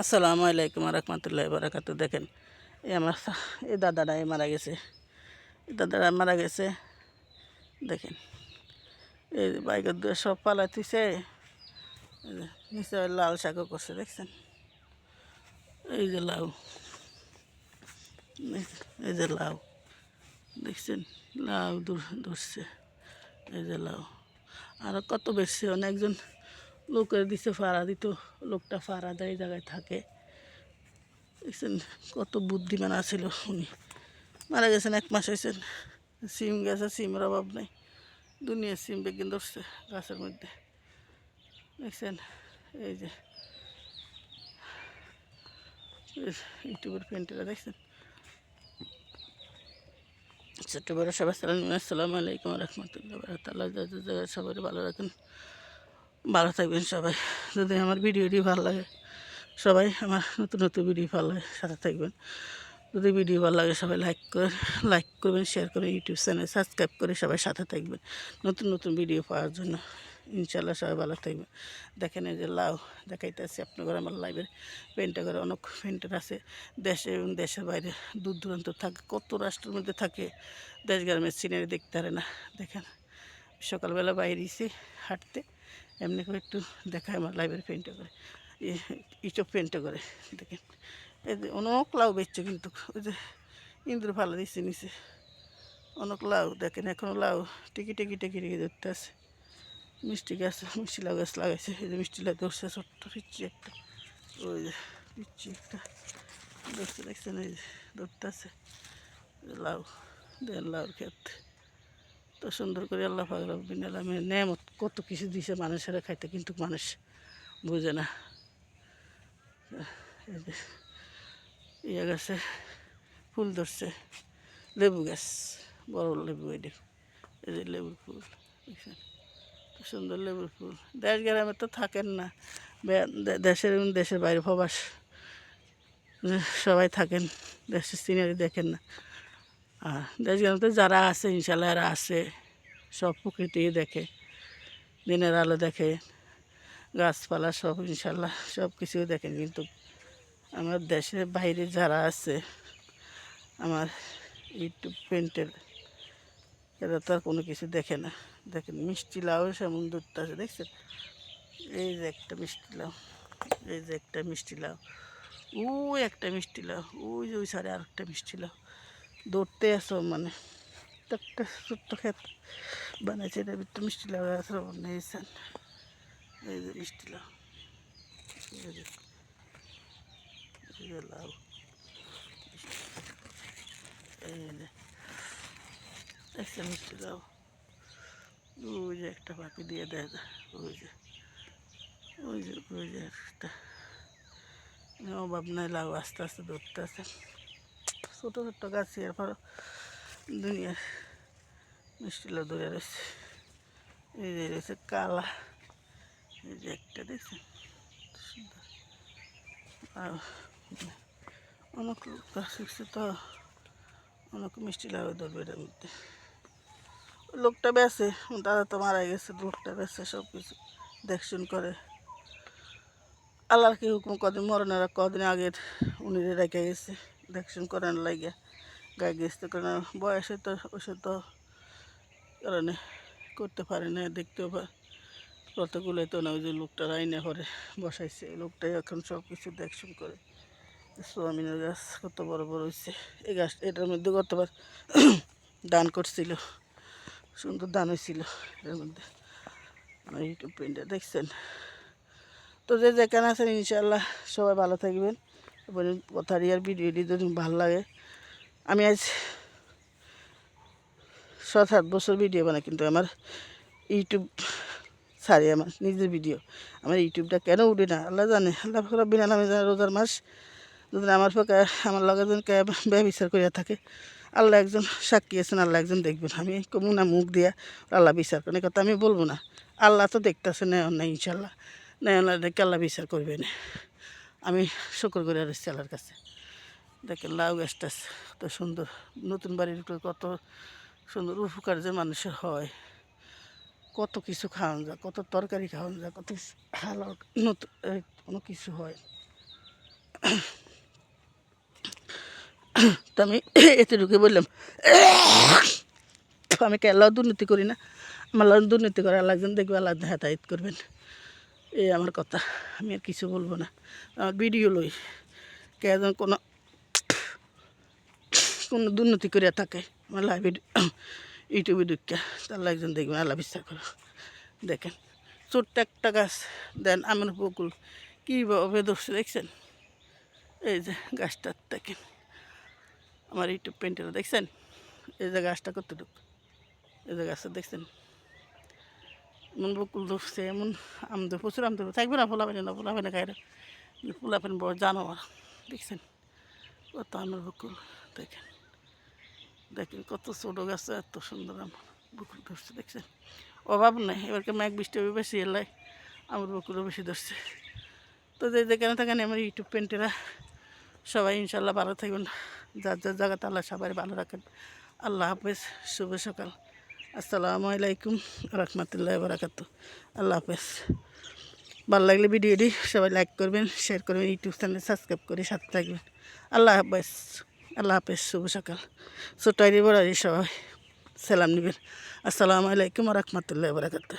আসসালামু আলাইকুম রহমতুল্লাহি বারাকাতু। দেখেন এই আমার এই দাদাটাই মারা গেছে, দাদারা মারা গেছে। দেখেন এই বাইকের দিয়ে সব পালাইতেছে, নিচে লাল শাকও করছে দেখছেন। এই যে লাউ, এই যে লাউ দেখছেন, লাউ ধরছে। এই যে লাউ আরও কত বেশি অনেকজন লোকের দিছে ফাড়া দিত, লোকটা ফাড়া দেয় এই জায়গায় থাকে দেখছেন। কত বুদ্ধিমান আছিল উনি, মারা গেছেন 1 মাস হয়েছেন। সিম গেছে, সিমের অভাব নেই, দুনিয়ার সিম বেগিন ধরছে গাছের মধ্যে দেখছেন। এই যে ইউটিউবের পেন্টটা দেখছেন। ছোট্ট বড় সবাই আসসালামু আলাইকুম রহমতুল্লাহ বারাকাতুহু। সবাই ভালো রাখেন, ভালো থাকবেন সবাই। যদি আমার ভিডিওটি ভালো লাগে, সবাই আমার নতুন নতুন ভিডিও ভালো লাগে সাথে থাকবেন। যদি ভিডিও ভালো লাগে সবাই লাইক করবেন, শেয়ার করে ইউটিউব চ্যানেল সাবস্ক্রাইব করে সবাই সাথে থাকবেন নতুন নতুন ভিডিও পাওয়ার জন্য। ইনশাল্লাহ সবাই ভালো থাকবেন। দেখেন এই যে লাউ দেখাইতেছি আপনাদের। আমার লাইভের পেন্টার করে অনেক পেন্টার আছে দেশে এবং দেশের বাইরে, দূর দূরান্ত থাকে, কত রাষ্ট্রের মধ্যে থাকে, দেশ গ্রামের সিনারি দেখতে পারে না। দেখেন সকালবেলা বাইরেছি হাঁটতে, এমনি করে একটু দেখায় আমার লাইভের পেন্টার করে, ইচপ পেন্টার করে। দেখেন এই যে অনেক লাউ বেচছে, কিন্তু ওই যে ইন্দ্র ভালো দিচ্ছে নিচে অনেক লাউ। দেখেন এখনও লাউ টিকি টিকি টিকি টিকি ধরতে আছে। মিষ্টি গাছ, মিষ্টি লাউ গাছ লাগাইছে। এই যে মিষ্টি লাউ ধরছে ছোট্ট পিচ্ছি একটা, ওই যে পিচ্ছি একটা ধরছে দেখছেন। এই যে ধরতে আছে লাউ, দেন লাউর ক্ষেত। তো সুন্দর করে আল্লাহ পাক রব্বুল আলামিন নেয়ামত কত কিছু দিছে মানুষেরা খাইতে, কিন্তু মানুষ বুঝে না। এই যে ইয়ে গাছে ফুল ধরছে, লেবু গাছ, বড় লেবু। এটি এই যে লেবুর ফুল দেখছেন, সুন্দর লেবুর ফুল। দেশ গ্রামে তো থাকেন না, দেশের বাইরে প্রবাস সবাই থাকেন, দেশের সিনারি দেখেন না। আর দেশ গ্রামে তো যারা আছে ইনশাল্লাহ এরা আছে, সব প্রকৃতি দেখে, দিনের আলো দেখে, গাছপালা সব ইনশাল্লাহ সব কিছু দেখেন। কিন্তু আমার দেশের বাইরে যারা আছে, আমার ইউটিউব পেন্টের, এরা তো আর কোনো কিছু দেখে না। দেখেন মিষ্টি লাউ সেমন দূরটা আছে দেখছেন। এই যে একটা মিষ্টি লাউ, এই যে একটা মিষ্টি লাউ, ওই একটা মিষ্টি লাউ, ওই যে ওই সাইডে আরেকটা মিষ্টি লাউ ধরতে আসো। মানে একটা ছোট্ট ক্ষেত বানাইছে, এটার ভিতরে মিষ্টি লাউ আছে বানিয়েছেন। এই যে মিষ্টি লাউ, এই যে লাউ, এই যে দেখছেন মিষ্টি লাউ। ওই যে একটা পাখি দিয়ে দেয়, ওই যে ওই যে ওই যে একটা অভাব নাই, লাউ আস্তে আস্তে ধরতে আছে। ছোটো ছোট্ট গাছ, এরপর দুনিয়ার মিষ্টি লাউ ধরে রয়েছে। এই যে রয়েছে কালা, এই যে একটা দেখছেন সুন্দর। আর অনেক গাছ উঠছে, তো অনেক মিষ্টি লাউ ধরবে এটার মধ্যে। লোকটা বেছে, দাদা তো মারা গেছে, লোকটা বেছে সব কিছু দেখশুন করে। আল্লাহর কি হুকুম, কদিন মরণের কদিন আগের উনি রেখে গেছে দেখশুন করার লাগে, গায়ে গেছে। কারণ বয়সে তো ওষুধ তো কারণে করতে পারে না, দেখতেও কতগুলো তো না। ওই যে লোকটা আইনে করে বসাইছে, লোকটাই এখন সব কিছু দেখশুন করে। সোয়ামিনের গাছ কত বড় বড় হয়েছে। এই গাছ এটার মধ্যে কতবার দান করছিল, সুন্দর দান হয়েছিল এর মধ্যে। আমার ইউটিউব পেন্টে দেখছেন। তো যে যেখানে আছেন ইনশাল্লাহ সবাই ভালো থাকবেন। এবার কথার ইয়ার ভিডিওটি যদি ভালো লাগে, আমি আজ 7-8 বছর ভিডিও বানাই, কিন্তু আমার ইউটিউব ছাড়ি, আমার নিজের ভিডিও, আমার ইউটিউবটা কেন উঠে না আল্লাহ জানে। আল্লাহ রাব্বুল আলামিন জানে। রোজার মাস যদি আমার পক্ষে আমার লগে যদি ব্যবচার করিয়া থাকে, আল্লাহ একজন সাক্ষী আছেন, আল্লাহ একজন দেখবেন। আমি কমু না মুখ দিয়া আল্লাহ বিচার করেন, কথা আমি বলবো না। আল্লাহ তো দেখতেছে, নেয় না ইনশাল্লাহ, নেয় আল্লাহ দেখে আল্লাহ বিচার করবে না। আমি শুকর করে আসছি আল্লাহর কাছে। দেখেন লাউ গাছটা কত সুন্দর, নতুন বাড়ির কত সুন্দর উপকার যে মানুষের হয়, কত কিছু খাওয়ান যায়, কত তরকারি খাওয়ান যায়, কত হালাল নতুন অনেক কিছু হয়। তো আমি এতটুকু বললাম, আমি কে আল্লাহ দুর্নীতি করি না, আমার আল্লাহ দুর্নীতি করে আল্লাহ একজন দেখবে, আল্লাহ হেদায়েত করবেন, এই আমার কথা। আমি আর কিছু বলবো না। আমার ভিডিও লই কে যেন কোনো কোনো দুর্নীতি করিয়া থাকে আমার লাইভে ইউটিউবে ঢুকিয়া, আল্লাহ একজন দেখবেন, আল্লাহ বিশ্বাস করো। দেখেন ছোট্ট একটা গাছ, দেন আমের বকুল কীভাবে ধরছে দেখছেন, এই যে গাছটা দেখেন, আমার ইউটিউব পেন্টের দেখছেন, এই যে গাছটা কতটুকু, এই যে গাছটা দেখছেন এমন বকুল ধরছে, এমন আম ধর, প্রচুর আম ধরবে, থাকবে না ফোলাবেন না, ফোলাবে না খাইরা, ফোলাবেন বড় জানোয়ার, দেখছেন কত আমের বকুল। দেখেন দেখেন কত ছোটো গাছে এত সুন্দর আম বকুল ধরছে, দেখছেন অভাব নাই। এবারকে মেঘ বৃষ্টি হবে বেশি এলাই আমার বকুলও বেশি ধরছে। তো যে যেখানে থাকেন আমার ইউটিউব পেন্টেরা সবাই ইনশাল্লাহ ভালো থাকবেন, যার যার জায়গাতে আল্লাহ সবাই ভালো রাখেন। আল্লাহ হাফেজ, শুভ সকাল, আসসালামু আলাইকুম রহমতুল্লাহ বারাকাতু, আল্লাহ হাফেজ। ভালো লাগলে ভিডিওটি সবাই লাইক করবেন, শেয়ার করবেন, ইউটিউব চ্যানেল সাবস্ক্রাইব করে সাথে থাকবেন। আল্লাহ হাফেজ, আল্লাহ হাফেজ, শুভ সকাল। ছোটাই বড় সবাই সালাম নেবেন, আসসালামু আলাইকুম রহমতুল্লাহ বারাকাতু।